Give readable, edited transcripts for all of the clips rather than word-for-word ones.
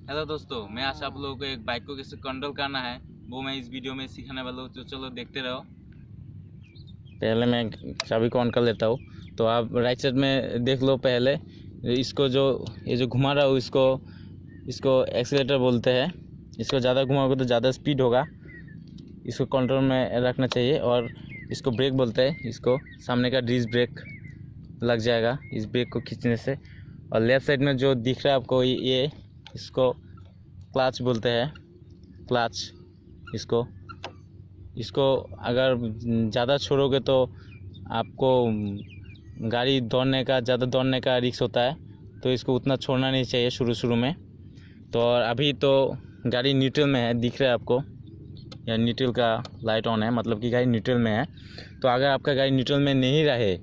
Hello दोस्तों, मैं आज आप लोगों को एक बाइक को कैसे कंट्रोल करना है वो मैं इस वीडियो में सिखाने वाला हूँ। तो चलो देखते रहो। पहले मैं चाबी को ऑन कर लेता हूँ। तो आप राइट साइड में देख लो। पहले इसको ये जो घुमा रहा हूँ इसको एक्सीलेटर बोलते हैं। इसको ज़्यादा घुमाओगे तो ज़्यादा स्पीड होगा। इसको कंट्रोल में रखना चाहिए। और इसको ब्रेक बोलते हैं। इसको सामने का डिस्क ब्रेक लग जाएगा इस ब्रेक को खींचने से। और लेफ़्ट साइड में जो दिख रहा है आपको ये इसको क्लच बोलते हैं। क्लच इसको अगर ज़्यादा छोड़ोगे तो आपको गाड़ी ज़्यादा दौड़ने का रिस्क होता है। तो इसको उतना छोड़ना नहीं चाहिए शुरू में। तो और अभी तो गाड़ी न्यूट्रल में है, दिख रहा है आपको। या न्यूट्रल का लाइट ऑन है, मतलब कि गाड़ी न्यूट्रल में है। तो अगर आपका गाड़ी न्यूट्रल में नहीं रहे,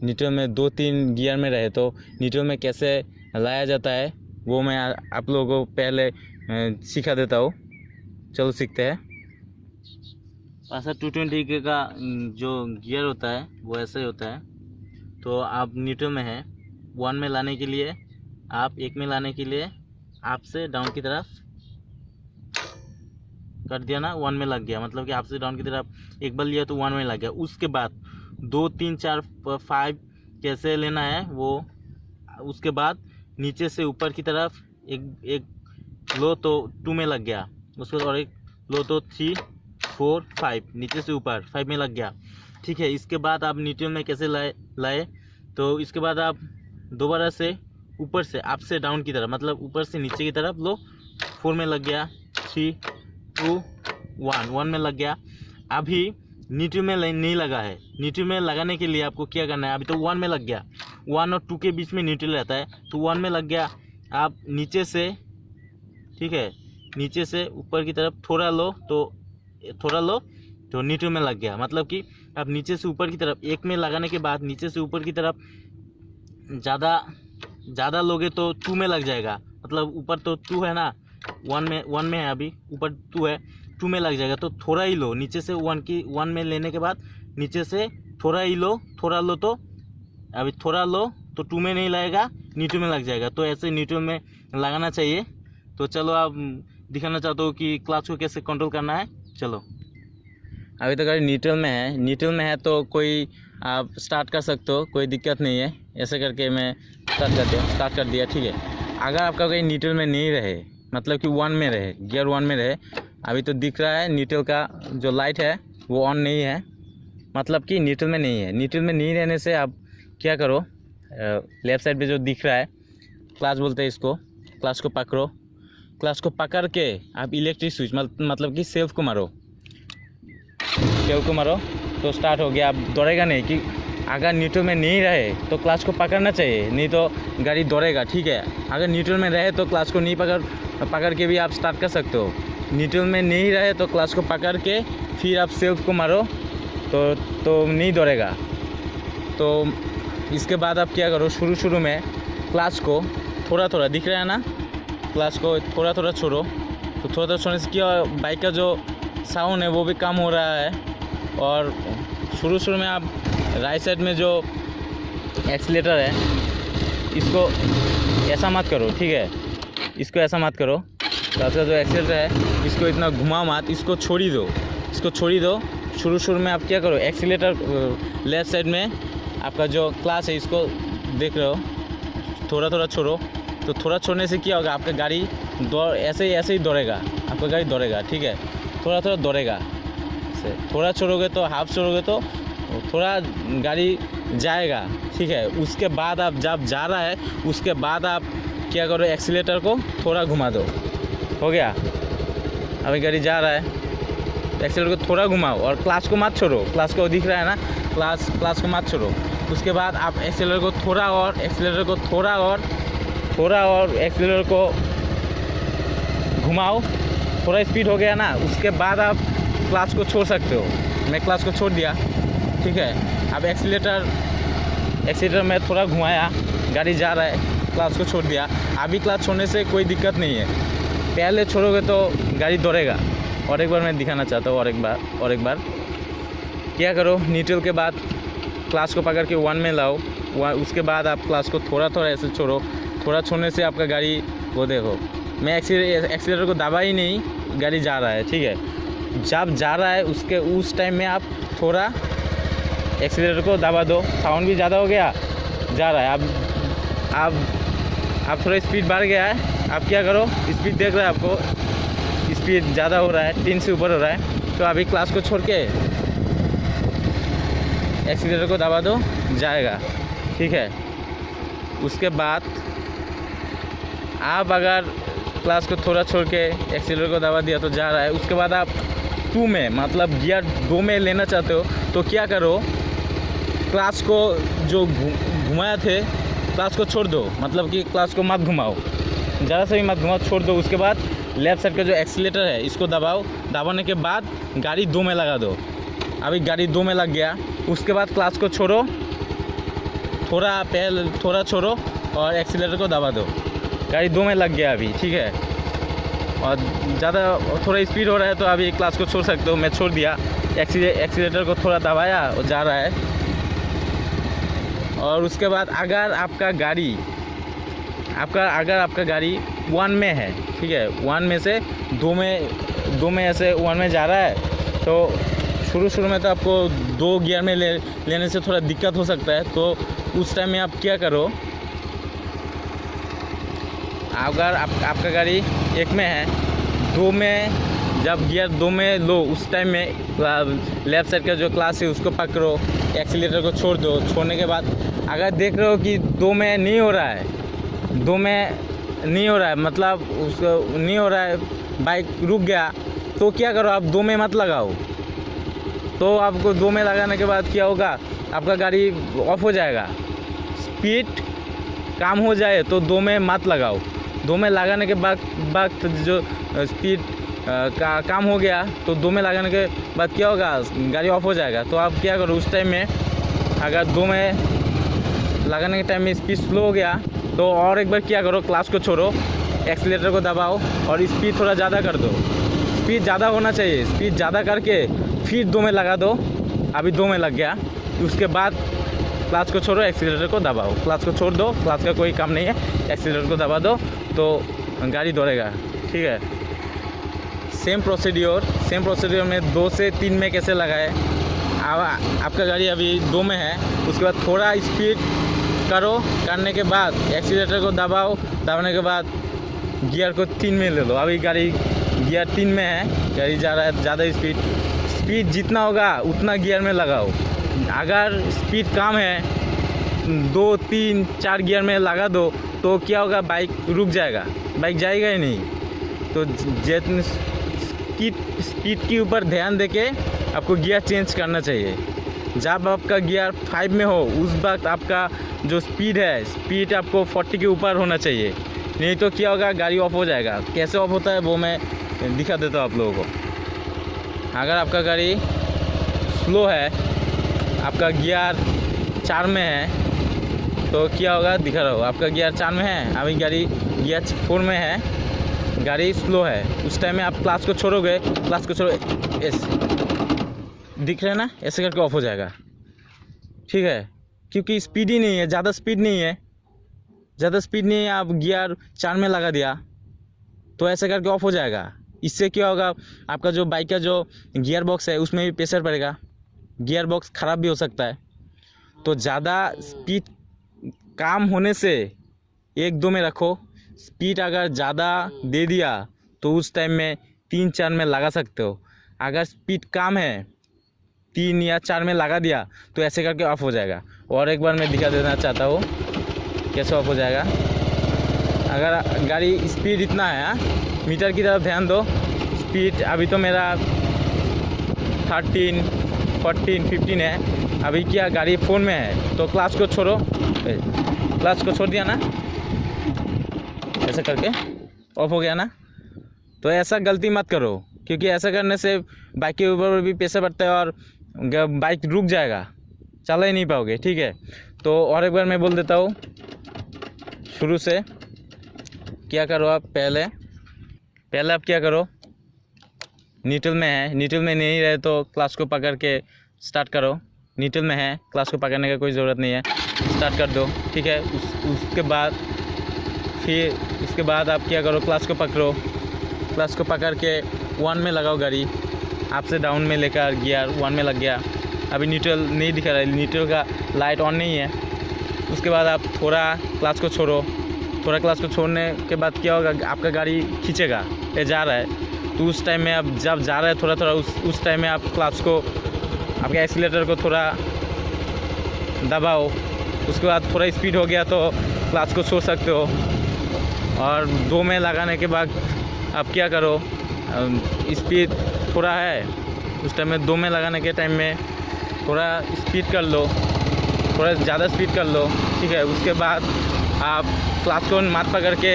न्यूट्रल में 2-3 गियर में रहे, तो न्यूट्रल में कैसे लाया जाता है वो मैं आप लोगों को पहले सिखा देता हूँ। चलो सीखते हैं। ऐसा 220 का जो गियर होता है वो ऐसे ही होता है। तो आप न्यूट्रल में है, 1 में लाने के लिए आप 1 में लाने के लिए आपसे डाउन की तरफ कर दिया ना, 1 में लग गया। मतलब कि आपसे डाउन की तरफ एक बार लिया तो 1 में लग गया। उसके बाद 2, 3, 4, 5 कैसे लेना है वो। उसके बाद नीचे से ऊपर की तरफ एक लो तो 2 में लग गया। उसके बाद और एक लो तो 3, 4, 5 नीचे से ऊपर 5 में लग गया। ठीक है। इसके बाद आप न्यूट्रल में कैसे लाए तो इसके बाद आप दोबारा से ऊपर से आपसे डाउन की तरफ, मतलब ऊपर से नीचे की तरफ लो। 4 में लग गया, 3, 2, 1 में लग गया। अभी न्यूट्रल में नहीं लगा है। न्यूट्रल में लगाने के लिए आपको क्या करना है, अभी तो 1 में लग गया। 1 और 2 के बीच में न्यूट्रल रहता है। तो 1 में लग गया। आप नीचे से, ठीक है, नीचे से ऊपर की तरफ थोड़ा लो तो न्यूट्रल में लग गया। मतलब कि आप नीचे से ऊपर की तरफ 1 में लगाने के बाद नीचे से ऊपर की तरफ ज़्यादा लोगे तो 2 में लग जाएगा। मतलब ऊपर तो 2 है ना, 1 में है, अभी ऊपर 2 है, 2 में लग जाएगा। तो थोड़ा ही लो नीचे से। 1 में लेने के बाद नीचे से थोड़ा लो तो अभी थोड़ा लो तो 2 में नहीं लगेगा, न्यूट्रल में लग जाएगा। तो ऐसे न्यूट्रल में लगाना चाहिए। तो चलो आप दिखाना चाहता हूँ कि क्लच को कैसे कंट्रोल करना है। चलो, अभी तो गाड़ी न्यूट्रल में है तो कोई आप स्टार्ट कर सकते हो, कोई दिक्कत नहीं है। ऐसे करके मैं स्टार्ट कर दिया। ठीक है। अगर आपका कोई न्यूट्रल में नहीं रहे, मतलब कि 1 में रहे, गियर 1 में रहे, अभी तो दिख रहा है न्यूट्रल का जो लाइट है वो ऑन नहीं है, मतलब कि न्यूट्रल में नहीं है। न्यूट्रल में नहीं रहने से आप क्या करो, लेफ़्ट साइड पे जो दिख रहा है क्लच बोलते हैं इसको। क्लच को पकड़ो। क्लच को पकड़ के आप इलेक्ट्रिक स्विच मतलब कि सेल्फ को मारो तो स्टार्ट हो गया। आप दौड़ेगा नहीं। कि अगर न्यूट्रल में नहीं रहे तो क्लच को पकड़ना चाहिए, नहीं तो गाड़ी दौड़ेगा। ठीक है। अगर न्यूट्रल में रहे तो क्लच को नहीं पकड़ के भी आप स्टार्ट कर सकते हो। न्यूट्रल में नहीं रहे तो क्लच को पकड़ के फिर आप सेल्फ को मारो तो नहीं दौड़ेगा। तो इसके बाद आप क्या करो, शुरू में क्लच को थोड़ा दिख रहा है ना, क्लच को थोड़ा छोड़ो। तो थोड़ा छोड़ने से क्या, बाइक का जो साउंड है वो भी कम हो रहा है। और शुरू में आप राइट साइड में जो एक्सीलेटर है इसको ऐसा मत करो। ठीक है। इसको ऐसा मत करो। क्लच का जो एक्सीलेटर है इसको इतना घुमाओ मत, इसको छोड़ी दो। शुरू में आप क्या करो, एक्सीलेटर लेफ़्ट साइड में आपका जो क्लच है इसको देख रहे हो, थोड़ा छोड़ो। तो थोड़ा छोड़ने से क्या होगा, आपका गाड़ी ऐसे ही दौड़ेगा। आपका गाड़ी दौड़ेगा। ठीक है। थोड़ा दौड़ेगा। थोड़ा छोड़ोगे तो हाफ छोड़ोगे तो थोड़ा गाड़ी जाएगा। ठीक है। उसके बाद आप जब जा रहा है उसके बाद आप क्या करो, एक्सीलेटर को थोड़ा घुमा दो। हो गया। अभी गाड़ी जा रहा है, एक्सीलेटर को थोड़ा घुमाओ और क्लच को मत छोड़ो। क्लच को दिख रहा है ना, क्लच को मत छोड़ो। उसके बाद आप एक्सीलेटर को थोड़ा और एक्सीलेटर को घुमाओ। थोड़ा स्पीड हो गया ना, उसके बाद आप क्लच को छोड़ सकते हो। मैं क्लच को छोड़ दिया। ठीक है। अब एक्सीलेटर में थोड़ा घुमाया, गाड़ी जा रहा है, क्लच को छोड़ दिया। अभी क्लच छोड़ने से कोई दिक्कत नहीं है। पहले छोड़ोगे तो गाड़ी दौड़ेगा। और एक बार मैं दिखाना चाहता हूँ। और एक बार क्या करो, न्यूट्रल के बाद क्लच को पकड़ के 1 में लाओ। उसके बाद आप क्लच को थोड़ा ऐसे छोड़ो। थोड़ा छोड़ने से आपका गाड़ी वो देखो मैं एक्सीलेटर को दबा ही नहीं, गाड़ी जा रहा है, ठीक है। जब जा रहा है उस टाइम में आप थोड़ा एक्सीलेटर को दबा दो। साउंड भी ज़्यादा हो गया, जा रहा है। आप थोड़ा स्पीड बढ़ गया है, आप क्या करो, स्पीड देख रहे हैं आपको, स्पीड ज़्यादा हो रहा है, 3 से ऊपर हो रहा है, तो अभी क्लास को छोड़ के एक्सीलेटर को दबा दो, जाएगा, ठीक है। उसके बाद आप अगर क्लास को थोड़ा छोड़ के एक्सीलेटर को दबा दिया तो जा रहा है। उसके बाद आप 2 में मतलब गियर 2 में लेना चाहते हो तो क्या करो, क्लास को जो घुमाया थे क्लास को छोड़ दो, मतलब कि क्लास को मत घुमाओ, ज़्यादा से भी मत घुमाओ, छोड़ दो। उसके बाद लेफ़्ट साइड का जो एक्सीलेटर है इसको दबाओ, दबाने के बाद गाड़ी 2 में लगा दो। अभी गाड़ी 2 में लग गया, उसके बाद क्लास को छोड़ो, थोड़ा छोड़ो और एक्सीलेटर को दबा दो, गाड़ी 2 में लग गया अभी, ठीक है। और ज़्यादा थोड़ा स्पीड हो रहा है तो अभी क्लास को छोड़ सकते हो, मैं छोड़ दिया, एक्सीलेटर को थोड़ा दबाया और जा रहा है। और उसके बाद अगर आपका गाड़ी 1 में है, ठीक है, 1 में से 2 में ऐसे 1 में जा रहा है, तो शुरू में तो आपको 2 गियर में लेने से थोड़ा दिक्कत हो सकता है। तो उस टाइम में आप क्या करो, अगर आपका गाड़ी 1 में है, 2 में जब गियर 2 में लो, उस टाइम में लेफ़्ट साइड का जो क्लास है उसको पकड़ो, एक्सीलेटर को छोड़ दो। छोड़ने के बाद अगर देख रहे हो कि 2 में नहीं हो रहा है, 2 में नहीं हो रहा है, मतलब उसको नहीं हो रहा है, बाइक रुक गया, तो क्या करो, आप 2 में मत लगाओ। तो आपको 2 में लगाने के बाद क्या होगा, आपका गाड़ी ऑफ हो जाएगा। स्पीड कम हो जाए तो 2 में मत लगाओ। 2 में लगाने के बाद जो स्पीड कम हो गया तो 2 में लगाने के बाद क्या होगा, गाड़ी ऑफ हो जाएगा। तो आप क्या करो, उस टाइम में अगर 2 में लगाने के टाइम में स्पीड स्लो हो गया तो और एक बार क्या करो, क्लास को छोड़ो, एक्सीलेटर को दबाओ और स्पीड थोड़ा ज़्यादा कर दो। स्पीड ज़्यादा होना चाहिए, स्पीड ज़्यादा करके फिर 2 में लगा दो। अभी 2 में लग गया, उसके बाद क्लास को छोड़ो, एक्सीलेटर को दबाओ, क्लास को छोड़ दो, क्लास का कोई काम नहीं है, एक्सीलेटर को दबा दो तो गाड़ी दौड़ेगा, ठीक है। सेम प्रोसीड्योर में 2 से 3 में कैसे लगाए। आपका गाड़ी अभी 2 में है, उसके बाद थोड़ा स्पीड करो, करने के बाद एक्सीलेटर को दबाओ, दबाने के बाद गियर को 3 में ले लो। अभी गाड़ी गियर 3 में है, गाड़ी जा रहा है ज़्यादा स्पीड जितना होगा उतना गियर में लगाओ। अगर स्पीड कम है, 2, 3, 4 गियर में लगा दो तो क्या होगा, बाइक रुक जाएगा, बाइक जाएगा ही नहीं। तो जितनी स्पीड के ऊपर ध्यान देके आपको गियर चेंज करना चाहिए। जब आपका गियर 5 में हो उस वक्त आपका जो स्पीड है, स्पीड आपको 40 के ऊपर होना चाहिए, नहीं तो क्या होगा, गाड़ी ऑफ हो जाएगा। कैसे ऑफ होता है वो मैं दिखा देता हूँ आप लोगों को। अगर आपका गाड़ी स्लो है, आपका गियर 4 में है, तो क्या होगा दिखा रहा हो, आपका गियर 4 में है, अभी गाड़ी गियर 4 में है, गाड़ी स्लो है। उस टाइम में आप क्लास को छोड़ोगे, क्लास को छोड़ो, ऐसे दिख रहा है ना, ऐसे करके ऑफ हो जाएगा, ठीक है। क्योंकि स्पीड ही नहीं है, ज़्यादा स्पीड नहीं है, आप गियर 4 में लगा दिया तो ऐसे करके ऑफ हो जाएगा। इससे क्या होगा, आपका जो बाइक का जो गियर बॉक्स है उसमें भी प्रेशर पड़ेगा, गियर बॉक्स ख़राब भी हो सकता है। तो ज़्यादा स्पीड कम होने से 1-2 में रखो। स्पीड अगर ज़्यादा दे दिया तो उस टाइम में 3-4 में लगा सकते हो। अगर स्पीड कम है, 3 या 4 में लगा दिया तो ऐसे करके ऑफ हो जाएगा। और एक बार मैं दिखा देना चाहता हूँ कैसे ऑफ हो जाएगा। अगर गाड़ी स्पीड इतना है, मीटर की तरफ ध्यान दो, स्पीड अभी तो मेरा 13, 14, 15 है। अभी क्या गाड़ी 4 में है तो क्लास को छोड़ो, क्लास को छोड़ दिया ना, ऐसा करके ऑफ हो गया ना। तो ऐसा गलती मत करो, क्योंकि ऐसा करने से बाइक के ऊपर भी प्रेशर बढ़ता है और बाइक रुक जाएगा, चला ही नहीं पाओगे, ठीक है। तो और एक बार मैं बोल देता हूँ शुरू से। क्या करो आप, पहले आप क्या करो, न्यूट्रल में है, न्यूट्रल में नहीं रहे तो क्लास को पकड़ के स्टार्ट करो। न्यूट्रल में है, क्लास को पकड़ने का कोई ज़रूरत नहीं है, स्टार्ट कर दो, ठीक है। उसके बाद फिर उसके बाद आप क्या करो, क्लच को पकड़ो, क्लच को पकड़ के 1 में लगाओ गाड़ी, आपसे डाउन में लेकर गियर 1 में लग गया। अभी न्यूट्रल नहीं दिखा रहा है, न्यूट्रल का लाइट ऑन नहीं है। उसके बाद आप थोड़ा क्लच को छोड़ो, थोड़ा क्लच को छोड़ने के बाद क्या होगा, आपका गाड़ी खींचेगा, ये जा रहा है। तो उस टाइम में आप जब जा रहा है थोड़ा थोड़ा उस टाइम में आप क्लच को, आपके एक्सीलेटर को थोड़ा दबाओ। उसके बाद थोड़ा स्पीड हो गया तो क्लच को छोड़ सकते हो। और 2 में लगाने के बाद आप क्या करो, स्पीड थोड़ा है उस टाइम में 2 में लगाने के टाइम में थोड़ा स्पीड कर लो, थोड़ा ज़्यादा स्पीड कर लो, ठीक है। उसके बाद आप क्लच को मत पकड़ के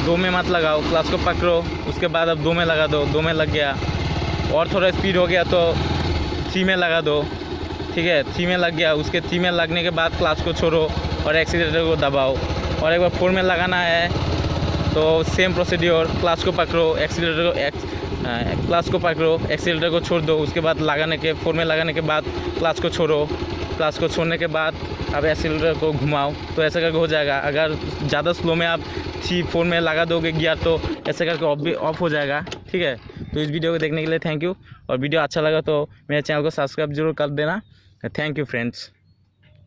2 में मत लगाओ, क्लच को पकड़ो, उसके बाद आप 2 में लगा दो, 2 में लग गया। और थोड़ा स्पीड हो गया तो 3 में लगा दो, ठीक है। 3 में लग गया, उसके 3 में लगने के बाद क्लच को छोड़ो और एक्सीलेटर को दबाओ। और एक बार 4 में लगाना है तो सेम प्रोसीड्योर, क्लच को पकड़ो, एक्सीलेटर को क्लच को पकड़ो, एक्सीलेटर को छोड़ दो। उसके बाद लगाने के 4 में लगाने के बाद क्लच को छोड़ो, क्लच को छोड़ने के बाद आप एक्सीलेटर को घुमाओ, तो ऐसा करके हो जाएगा। अगर ज़्यादा स्लो में आप 3-4 में लगा दोगे गियर तो ऐसे करके ऑफ हो जाएगा, ठीक है। तो इस वीडियो को देखने के लिए थैंक यू। और वीडियो अच्छा लगा तो मेरे चैनल को सब्सक्राइब जरूर कर देना। Thank you friends.